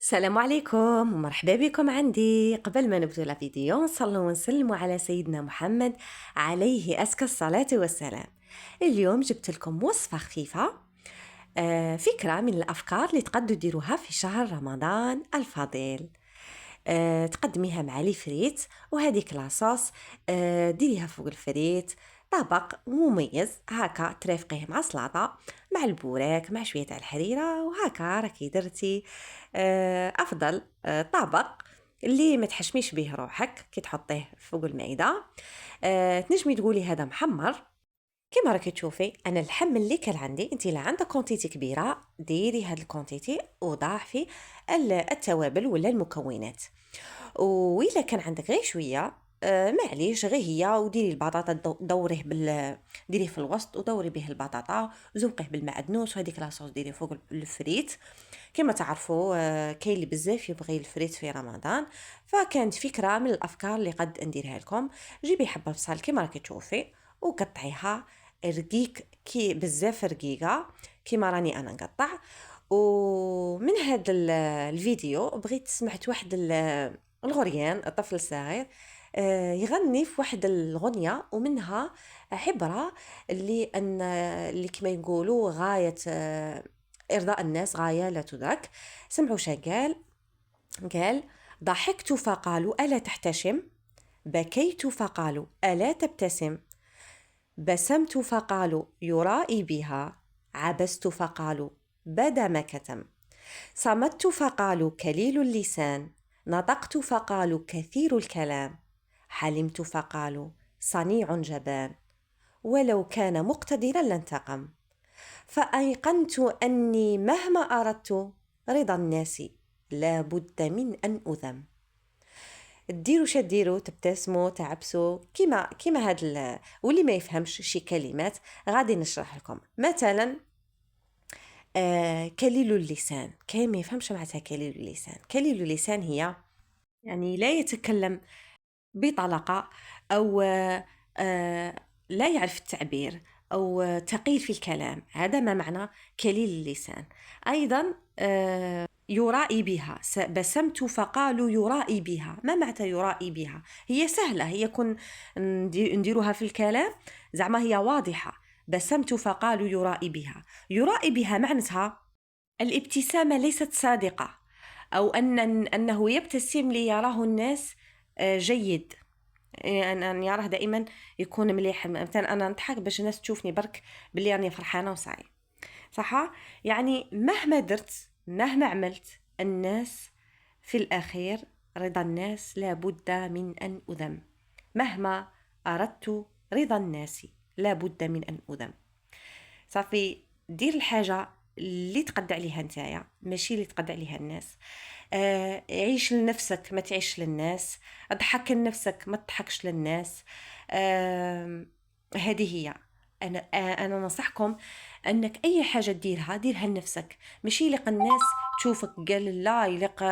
السلام عليكم ومرحبا بكم عندي. قبل ما نبدأ الفيديو نصلوا ونسلموا على سيدنا محمد عليه أزكى الصلاة والسلام. اليوم جبت لكم وصفة خفيفة، فكرة من الأفكار اللي تقدروا ديروها في شهر رمضان الفضيل. تقدميها مع لي فريت وهذيك لاصوص، ديريها فوق الفريت. طبق مميز هكا ترافقيه مع سلطة، مع البوراك، مع شوية تاع الحريرة، وهكا راكي درتي أفضل طبق اللي ما تحشميش به روحك كي تحطيه فوق المعدة. تنجمي تقولي هذا محمر. كيما راكي تشوفي انا اللحم اللي كان عندي، انت لا عندك كونتيتي كبيره ديري هاد الكونتيتي وضاعفي التوابل ولا المكونات. وإلا كان عندك غير شويه معليش غير هي، وديري البطاطا دوريه ديريه في الوسط ودوري به البطاطا وزوقيه بالمعدنوس، وهذيك لاصوص ديري فوق الفريت. كما تعرفوا كاين اللي بزاف يبغي الفريت في رمضان، فكانت فكره من الافكار اللي قد نديرها لكم. جيبي حبه بصل كما راكي تشوفي وقطعيها رقيق، كي بزاف رقيقه كيما راني انا نقطع. ومن هذا الفيديو بغيت سمعت واحد الغريان الطفل الصغير يغني في واحد الغنية، ومنها عبرة اللي كما يقولوا غاية إرضاء الناس غاية لا تدرك. سمعوا شا قال: ضحكت فقالوا ألا تحتشم، بكيت فقالوا ألا تبتسم، بسمت فقالوا يرائي بها، عبست فقالوا بدا ما كتم، صمت فقالوا كليل اللسان، نطقت فقالوا كثير الكلام، حلمت فقالوا صنيع جبان، ولو كان مقتدرا لانتقم، فأيقنت أني مهما أردت رضا الناس لا بد من أن أذم. ديروا شديروا تبتسموا تعبسوا كيما واللي ما يفهمش شي كلمات غادي نشرح لكم. مثلا كليل اللسان، كاين ما يفهمش معناتها كليل اللسان. كليل اللسان هي يعني لا يتكلم بطلاقة، أو لا يعرف التعبير، أو ثقيل في الكلام. هذا ما معنى كليل اللسان. أيضا يرائي بها، بسمت فقالوا يرائي بها. ما معنى يرائي بها؟ هي سهلة، هي كن نديروها في الكلام زعما هي واضحة. بسمت فقالوا يرائي بها. يرائي بها معناتها الابتسامة ليست صادقة، أو أنه يبتسم ليراه الناس جيد، أن يراه دائما يكون مليح. مثلا أنا نضحك باش الناس تشوفني برك بلي راني فرحانة وصاي صح. يعني مهما درت مهما عملت الناس في الأخير رضا الناس لا بد من أن أذم. مهما أردت رضا الناس لا بد من أن أذم. صافي دير الحاجة اللي تقد عليها نتايا، ماشي اللي تقد عليها الناس. عيش لنفسك ما تعيش للناس، اضحك لنفسك ما تضحكش للناس. هذه هي. انا ننصحكم انك اي حاجه ديرها لنفسك، ماشي يليق الناس تشوفك قال لا يليق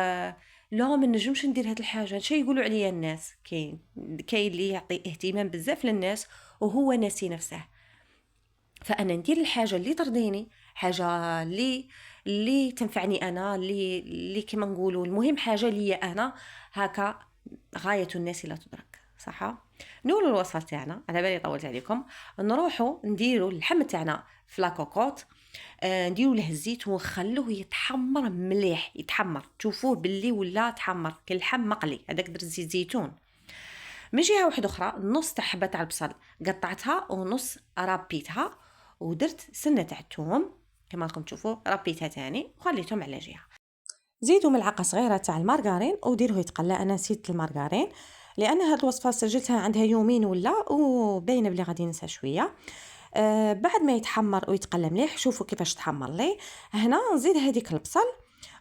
لا ما نجمش ندير هاد الحاجه شي يقولوا عليا الناس. كاين اللي يعطي اهتمام بزاف للناس وهو ناسي نفسه. فانا ندير الحاجه اللي ترضيني، حاجه اللي تنفعني انا، اللي كما نقولوا المهم حاجه لي انا. هكا غايه الناس لا تدرك صح. نقولوا الوصفه تاعنا، على بالي طولت عليكم. نروحوا نديروا اللحم تاعنا في لاكوكوت، نديروا له الزيت ونخلوه يتحمر مليح، يتحمر تشوفوه باللي ولا تحمر كاللحم مقلي. هذاك درت زيت زيتون. من جهه واحده اخرى نص تاع حبه تاع البصل قطعتها ونص رابيتها، ودرت سنه تاع الثوم كما راكم تشوفوا رابيتها تاني وخليتهم على جهه. زيدوا ملعقه صغيره تاع المارغرين وديروه يتقلى. انا نسيت المارغرين لان هاد الوصفه سجلتها عندها يومين ولا، وباينه بلي غادي ننسى شويه. بعد ما يتحمر ويتقلى مليح، شوفوا كيفاش تحمر لي. هنا نزيد هذيك البصل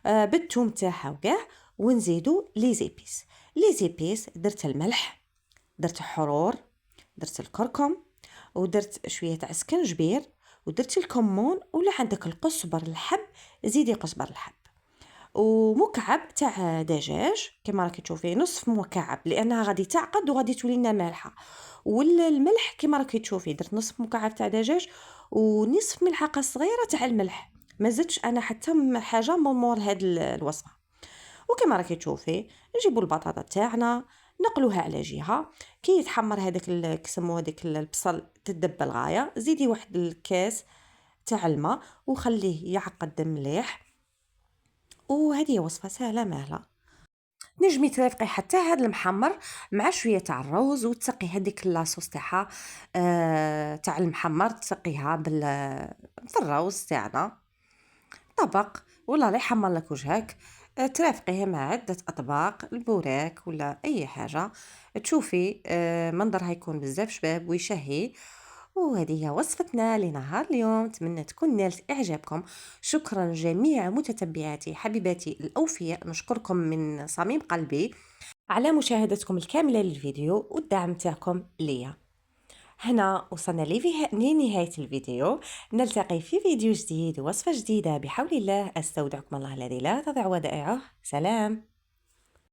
بالثوم تاعها وكاع، ونزيدوا لي زيبيس. درت الملح، درت حرور، درت الكركم، ودرت شويه تاع سكنجبير، ودرت الكمون، ولا عندك القزبر الحب زيدي قزبر الحب، ومكعب تاع دجاج كما راكي تشوفي نصف مكعب لانها غادي تعقد وغادي تولي لنا مالحه. والملح كما راكي تشوفي درت نصف مكعب تاع دجاج ونصف ملعقه صغيره تاع الملح. ما زدتش انا حتى حاجه من مور هاد الوصفه. وكما راكي تشوفي نجيبوا البطاطا تاعنا نقلوها على جهه. كي يتحمر هذاك كسمو هذاك البصل تدبل غايه، زيدي واحد الكاس تاع الماء وخليه يعقد مليح. وهذه هي وصفه سهله ماهله. نجمي ترافقي حتى هاد المحمر مع شويه تاع الروز وتسقي هذيك لاصوص تاعها تاع المحمر، تسقيها في الروز تاعنا طبق ولا لا يحمر لك وجهك. ترافقيه مع عدة أطباق البوراك ولا أي حاجة تشوفي منظرها يكون بزاف شباب ويشهي. وهذه هي وصفتنا لنهار اليوم، نتمنى تكون نالت إعجابكم. شكرا جميع متتبعاتي حبيباتي الأوفياء، نشكركم من صميم قلبي على مشاهدتكم الكاملة للفيديو والدعم تاعكم ليا. هنا وصلنا لنهاية الفيديو، نلتقي في فيديو جديد ووصفة جديدة بحول الله. أستودعكم الله الذي لا تضيع ودائعه. سلام.